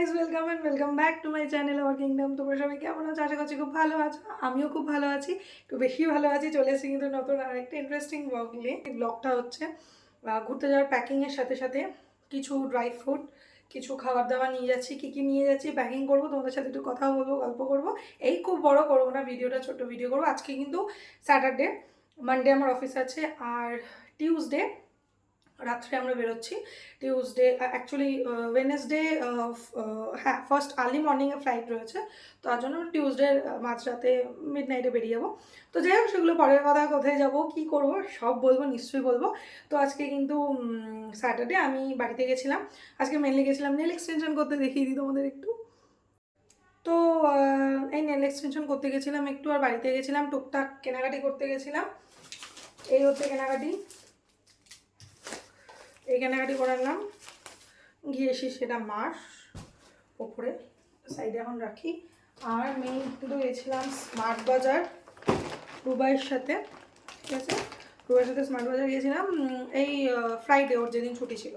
Guys, welcome back to my channel hour kingdom. তোমরা সবাই কেমন আছো? আশা করছি খুব ভালো আছো। আমিও খুব ভালো আছি, একটু বেশি ভালো আছি। চলে এসেছি কিন্তু নতুন আরেকটা ইন্টারেস্টিং ব্লগ নিয়ে। এই ব্লগটা হচ্ছে ঘুরতে যাওয়ার প্যাকিংয়ের সাথে সাথে কিছু ড্রাই ফ্রুট, কিছু খাবার দাবার নিয়ে যাচ্ছি। কী কী নিয়ে যাচ্ছি, প্যাকিং করবো, তোমাদের সাথে একটু কথা বলবো, গল্প করবো। এই খুব বড় করবো না ভিডিওটা, ছোট্ট ভিডিও করবো। আজকে কিন্তু স্যাটারডে, মানডে আমার অফিস আছে, আর টিউসডে রাত্রে আমরা বেরোচ্ছি। টিউসডে অ্যাকচুয়ালি ওয়েনেসডে, হ্যাঁ ফার্স্ট আর্লি মর্নিংয়ে ফ্লাইট রয়েছে, তার জন্য টিউসডে মাঝরাতে মিডনাইটে বেরিয়ে যাবো। তো যাই হোক, সেগুলো পরের কথা। কোথায় যাব, কি করব, সব বলবো, নিশ্চয়ই বলবো। তো আজকে কিন্তু স্যাটারডে, আমি বাড়িতে গেছিলাম। আজকে মেনলি গেছিলাম নেল এক্সটেনশন করতে, দেখিয়ে দিই তোমাদের একটু। তো এই নেল এক্সটেনশন করতে গেছিলাম একটু, আর বাড়িতে গেছিলাম টুকটাক কেনাকাটি করতে গেছিলাম। এই হচ্ছে কেনাকাটি, এই কেনাকাটি করে আনলাম। গিয়ে এসে সেটা মাস ওপরে সাইডে এখন রাখি। আর মেইন কিন্তু গেছিলাম স্মার্ট বাজার রুবাইয়ের সাথে, ঠিক আছে? রুবাইয়ের সাথে স্মার্ট বাজার গিয়েছিলাম এই ফ্রাইডে, ওর যেদিন ছুটি ছিল।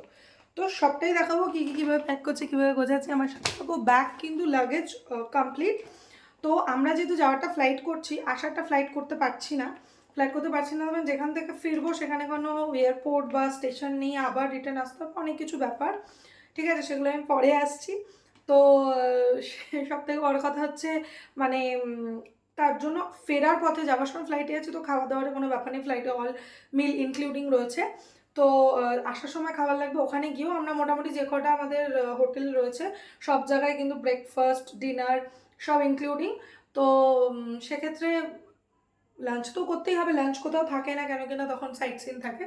তো সবটাই দেখাবো, কীভাবে প্যাক করছে, কীভাবে গোছাচ্ছে। আমার সাথে থাকবো। ব্যাগ কিন্তু লাগেজ কমপ্লিট। তো আমরা যেহেতু যাওয়ারটা ফ্লাইট করছি, আসারটা ফ্লাইট করতে পারছি না। তবে যেখান থেকে ফিরবো সেখানে কোনো এয়ারপোর্ট বা স্টেশন নেই, আবার রিটার্ন আসতে হবে, অনেক কিছু ব্যাপার, ঠিক আছে? সেগুলো আমি পরে আসছি। তো সব থেকে বড় কথা হচ্ছে মানে তার জন্য ফেরার পথে, যাওয়ার সময় ফ্লাইটে আছে, তো খাওয়া দাওয়ার কোনো ব্যাপার নেই, ফ্লাইটে অল মিল ইনক্লুডিং রয়েছে। তো আসার সময় খাবার লাগবে। ওখানে গিয়েও আমরা মোটামুটি যে কটা আমাদের হোটেল রয়েছে সব জায়গায় কিন্তু ব্রেকফাস্ট, ডিনার সব ইনক্লুডিং। তো সেক্ষেত্রে লাঞ্চ তো করতেই হবে, লাঞ্চ কোথাও থাকে না, কেন কিনা তখন সাইট সিন থাকে,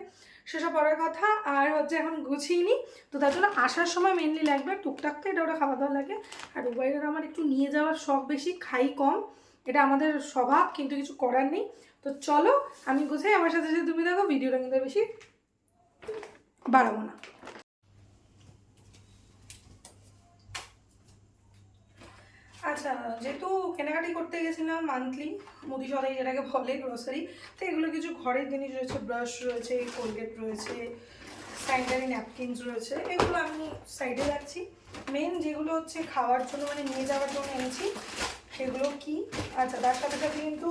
সেসব পরের কথা। আর হচ্ছে এখন গুছিয়ে নিই, তো তার জন্য আসার সময় মেনলি লাগবে টুকটাক তো এটা ওটা খাওয়া দাওয়া লাগে। আর উবাইরের আমার একটু নিয়ে যাওয়ার শখ বেশি, খাই কম, এটা আমাদের স্বভাব, কিন্তু কিছু করার নেই। তো চলো আমি গুছাই, আমার সাথে সাথে তুমি দেখো। ভিডিওটা কিন্তু বেশি বাড়াবো না। আচ্ছা, যেহেতু কেনাকাটি করতে গেছিলাম মান্থলি মুদি সদাই যেটাকে বলে, গ্রোসারি, তো এগুলো কিছু ঘরের জিনিস রয়েছে, ব্রাশ রয়েছে, কোলগেট রয়েছে, স্যানিটারি ন্যাপকিনস রয়েছে, এগুলো আমি সাইডে রাখছি। মেন যেগুলো হচ্ছে খাওয়ার জন্য, মানে নিয়ে যাওয়ার জন্য এনেছি, সেগুলো কি, আচ্ছা তার সাথে সাথে কিন্তু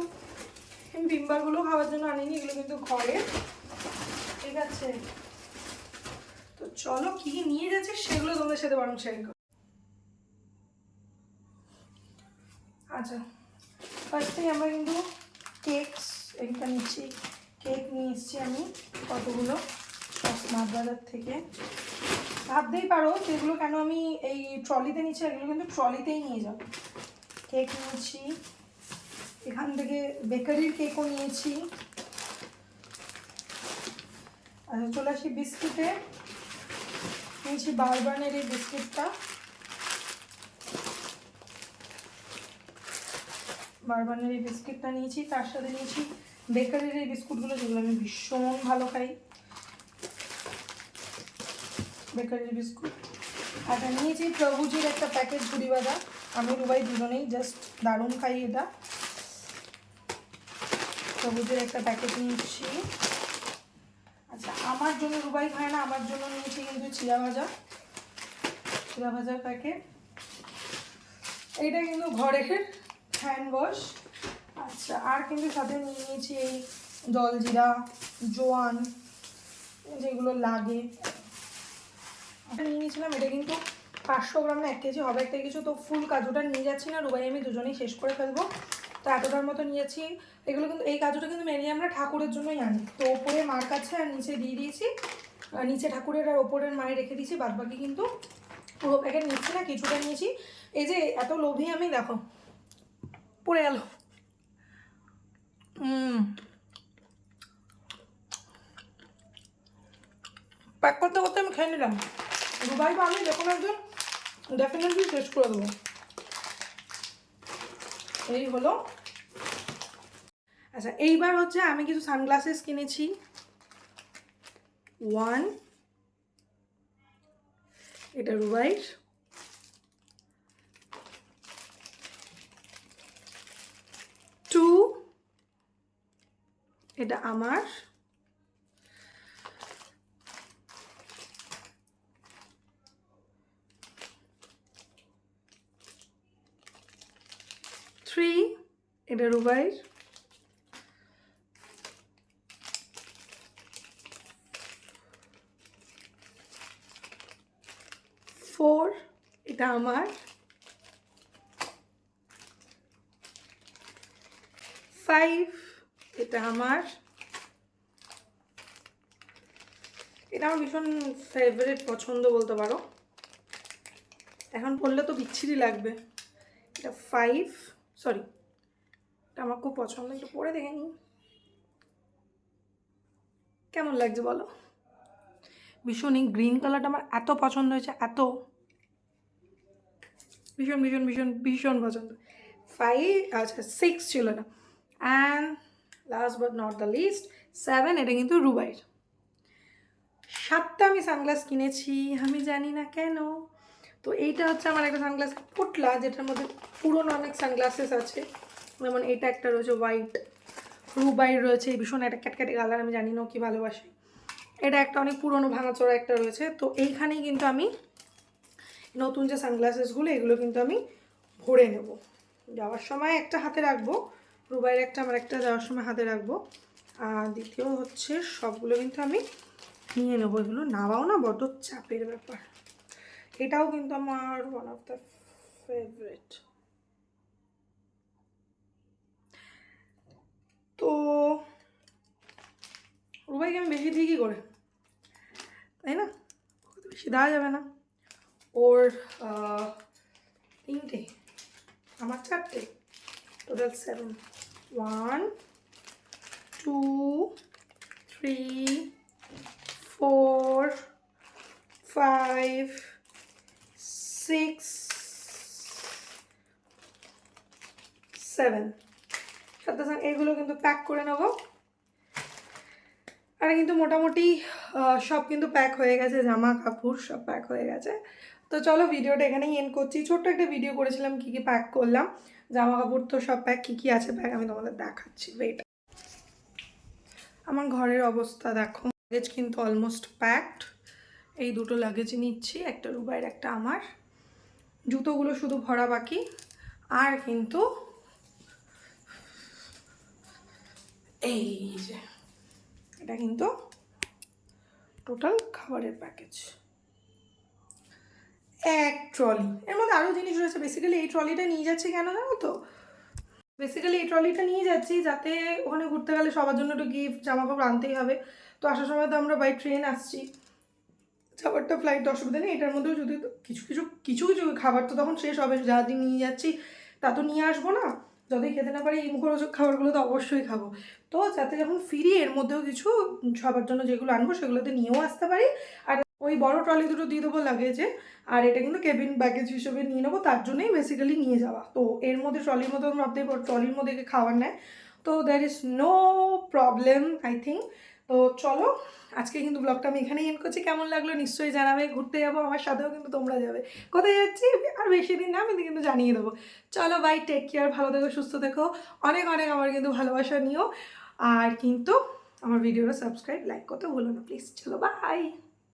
বিম্বারগুলো খাওয়ার জন্য আনিনি, এগুলো কিন্তু ঘরে, ঠিক আছে? তো চলো কী নিয়ে যাচ্ছি সেগুলো তোমাদের সাথে বরং শেয়ার করো। আচ্ছা, ফার্স্টেই আমরা কিন্তু কেকস এটা নিচ্ছি। কেক নিয়ে এসেছি আমি কতগুলো, স্মার্ট বাজার থেকে। ভাবতেই পারো যেগুলো কেন আমি এই ট্রলিতে নিচ্ছি, এগুলো কিন্তু ট্রলিতেই নিয়ে যাব। কেক নিয়েছি এখান থেকে, বেকারির কেকও নিয়েছি। আচ্ছা, চলে আসি বিস্কিটে। নিয়েছি বারবানের এই বিস্কিটটা, বারবানের এই বিস্কিটটা নিয়েছি। তার সাথে নিয়েছি বেকারির এই বিস্কুটগুলো, যেগুলো আমি ভীষণ ভালো খাই, বেকারির বিস্কুট। আচ্ছা, নিয়েছি প্রভুজির একটা প্যাকেট ঝুড়ি বাঁধা, আমি রুবাই দুজনেই জাস্ট দারুণ খাই এটা। প্রভুজির একটা প্যাকেট নিয়েছি। আচ্ছা, আমার জন্য রুবাই খায় না, আমার জন্য নিয়েছি কিন্তু চিড়া ভাজার প্যাকেট। এইটা কিন্তু ঘরের হ্যান্ড ওয়াশ। আচ্ছা, আর কিন্তু সাথে নিয়ে নিয়েছি এই জলজিরা, জোয়ান, যেগুলো লাগে নিয়ে নিয়েছিলাম। এটা কিন্তু 500 গ্রাম না 1 কেজি হবে একটা কিছু। তো ফুল কাজুটা নিয়ে যাচ্ছি না, রুবাই আমি দুজনেই শেষ করে ফেলবো, তো এতটার মতো নিয়েছি। এগুলো কিন্তু, এই কাজুটা কিন্তু মেনলি আমরা ঠাকুরের জন্যই আনি। তো ওপরে মার কাছে আর নিচে দিয়ে দিয়েছি, নিচে ঠাকুরের আর ওপরের মায়ে রেখে দিয়েছি। বাদ বাকি কিন্তু পুরো প্যাকেট নিচ্ছি না, কিছুটা নিয়েছি। এই যে এত লোভী আমি, দেখো পড়ে গেল। প্যাক করতে করতে আমি খেয়ে নিলাম। রুবাই বা আমি যে কোনো একজন ডেফিনেটলি শেষ করে দেবো। এই হলো। আচ্ছা, এইবার হচ্ছে আমি কিছু সানগ্লাসেস কিনেছি। 1, এটা রুবাইয়ের, 2, এটা আমার, 3, 3 এটা রুবাইয়ের, 4 এটা আমার, 5 এটা আমার, এটা আমার ভীষণ ফেভারিট, পছন্দ বলতে পারো, এখন পড়লে তো বিচ্ছিরি লাগবে। এটা 5, সরি এটা আমার খুব পছন্দ, একটু পরে দেখে নিই কেমন লাগছে বলো। ভীষণ এই গ্রিন কালারটা আমার এত পছন্দ হয়েছে, এত ভীষণ ভীষণ ভীষণ ভীষণ পছন্দ। 5 আচ্ছা 6 ছিল না, and last but not the least 7 এটা কিন্তু রুবাইয়ের। 7টা আমি সানগ্লাস কিনেছি, আমি জানি না কেন। তো এইটা হচ্ছে আমার একটা সানগ্লাস পোটলা, যেটার মধ্যে পুরোনো অনেক সানগ্লাসেস আছে, যেমন এটা একটা রয়েছে হোয়াইট, রুবাইয়ের রয়েছে ভীষণ একটা ক্যাটক্যাটে কালার, আমি জানি না কি ভালোবাসি। এটা একটা অনেক পুরোনো ভাঙাচোরা একটা রয়েছে। তো এইখানেই কিন্তু আমি নতুন যে সানগ্লাসেসগুলো এগুলো কিন্তু আমি ভরে নেব, যাওয়ার সময় একটা হাতে রাখবো, রুবাইয়ের একটা আমার একটা যাওয়ার সময় হাতে রাখবো, আর দ্বিতীয় হচ্ছে সবগুলো কিন্তু আমি নিয়ে নেবো। এগুলো নেওয়াও না বড্ড চাপের ব্যাপার। এটাও কিন্তু আমার ওয়ান অফ দ্য ফেভারিট। তো রুবাইকে আমি বেশি দিই কী করে, তাই না, বেশি দেওয়া যাবে না। ওর 3টে, আমার 4টে, টোটাল 7, 1 2 3 4 5 6 7 এগুলো কিন্তু প্যাক করে নেবো। আর কিন্তু মোটামুটি সব কিন্তু প্যাক হয়ে গেছে, জামা কাপড় সব প্যাক হয়ে গেছে। তো চলো ভিডিওটা এখানেই এন্ড করছি। ছোট্ট একটা ভিডিও করেছিলাম কী কী প্যাক করলাম, জামা কাপড় তো সব প্যাক, কী কী আছে প্যাক আমি তোমাদের দেখাচ্ছি। ওয়েট, আমার ঘরের অবস্থা দেখো, লাগেজ কিন্তু অলমোস্ট প্যাকড। এই দুটো লাগেজ নিচ্ছি, একটা রুবাইয়ের একটা আমার, জুতোগুলো শুধু ভরা বাকি। আর কিন্তু এই যে এটা কিন্তু টোটাল খাবারের প্যাকেজ, এক ট্রলি। এর মধ্যে আরও জিনিস রয়েছে। বেসিক্যালি এই ট্রলিটা নিয়ে যাচ্ছি কেন জানো তো, বেসিক্যালি এই ট্রলিটা নিয়ে যাচ্ছি যাতে ওখানে ঘুরতে গেলে সবার জন্য একটু গিফট জামা কাপড় আনতেই হবে। তো আসার সময় তো আমরা বাই ট্রেন আসছি, খাবারটা ফ্লাইট অসুবিধা নেই। এটার মধ্যেও যদি কিছু কিছু কিছু কিছু খাবার তো তখন শেষ হবে, যা দিন নিয়ে যাচ্ছি তা তো নিয়ে আসবো না, যতই খেতে না পারি এই মুখরোচক খাবারগুলো তো অবশ্যই খাবো। তো যাতে যখন ফিরি এর মধ্যেও কিছু সবার জন্য যেগুলো আনবো সেগুলোতে নিয়েও আসতে পারি। আর ওই বড় ট্রলি দুটো দিয়ে দেবো লাগেজে, আর এটা কিন্তু কেবিন ব্যাগেজ হিসেবে নিয়ে নেবো, তার জন্যই বেসিক্যালি নিয়ে যাওয়া। তো এর মধ্যে ট্রলির মতো ভাবতেই পারো, ট্রলির মধ্যে খাবার নেয়, তো there is no problem I think. তো চলো আজকে কিন্তু ব্লগটা আমি এখানেই এন্ড করছি। কেমন লাগলো নিশ্চয়ই জানাবে। ঘুরতে যাবো, আমার সাথেও কিন্তু তোমরা যাবে। কোথায় যাচ্ছি আর বেশি দিন না, আমি কিন্তু জানিয়ে দেবো। চলো বাই, টেক কেয়ার, ভালো থেকো, সুস্থ থেকো, অনেক অনেক আমার কিন্তু ভালোবাসা নিও। আর কিন্তু আমার ভিডিওটা সাবস্ক্রাইব লাইক করতে ভুলো না প্লিজ। চলো বাই।